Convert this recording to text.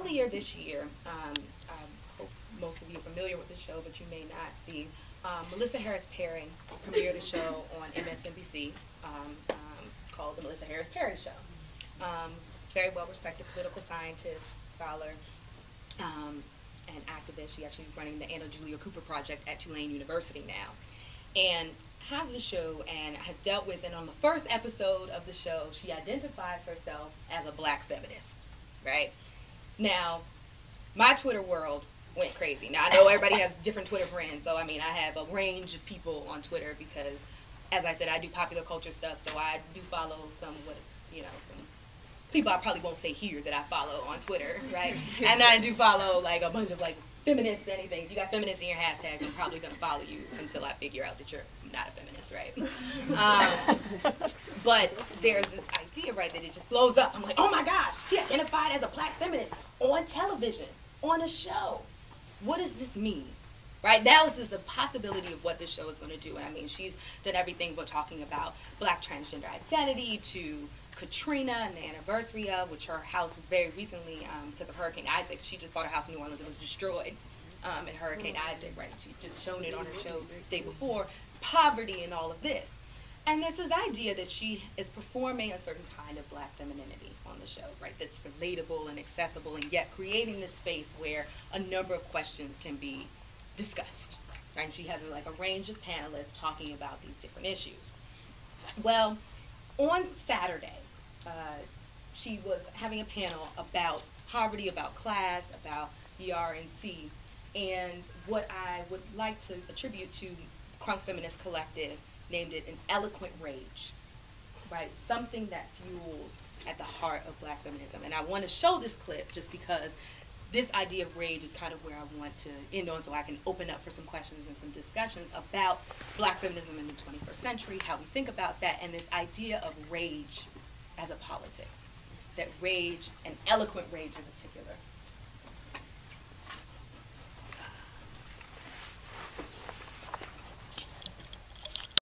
earlier this year, I hope most of you are familiar with the show, but you may not be. Melissa Harris Perry premiered a show on MSNBC called The Melissa Harris Perry Show. Very well-respected political scientist, scholar, and activist. She actually is running the Anna Julia Cooper Project at Tulane University now. And has the show and has dealt with, and on the first episode of the show, she identifies herself as a Black feminist, right? Now, my Twitter world went crazy. Now, I know everybody has different Twitter friends, so I mean, I have a range of people on Twitter because, as I said, I do popular culture stuff, so I do follow some people I probably won't say here that I follow on Twitter, right? And then I do follow like a bunch of like feminists, anything. If you got feminists in your hashtag, I'm probably going to follow you until I figure out that you're not a feminist, right? But there's this idea, right, that it just blows up. I'm like, oh my gosh, she identified as a Black feminist on television, on a show. What does this mean? Right? That was just a possibility of what this show is going to do. And I mean, she's done everything but talking about Black transgender identity to Katrina and the anniversary of, which her house was very recently, because of Hurricane Isaac, she just bought a house in New Orleans. It was destroyed in Hurricane Isaac, right? She just shown it on her show the day before, poverty and all of this. And there's this idea that she is performing a certain kind of Black femininity on the show, right? That's relatable and accessible, and yet creating this space where a number of questions can be discussed, right? And she has like a range of panelists talking about these different issues. Well, on Saturday, she was having a panel about poverty, about class, about the RNC, and what I would like to attribute to Crunk Feminist Collective named it an eloquent rage, right? Something that fuels at the heart of Black feminism. And I want to show this clip just because this idea of rage is kind of where I want to end on, so I can open up for some questions and some discussions about Black feminism in the 21st century, how we think about that, and this idea of rage as a politics. That rage, and eloquent rage in particular,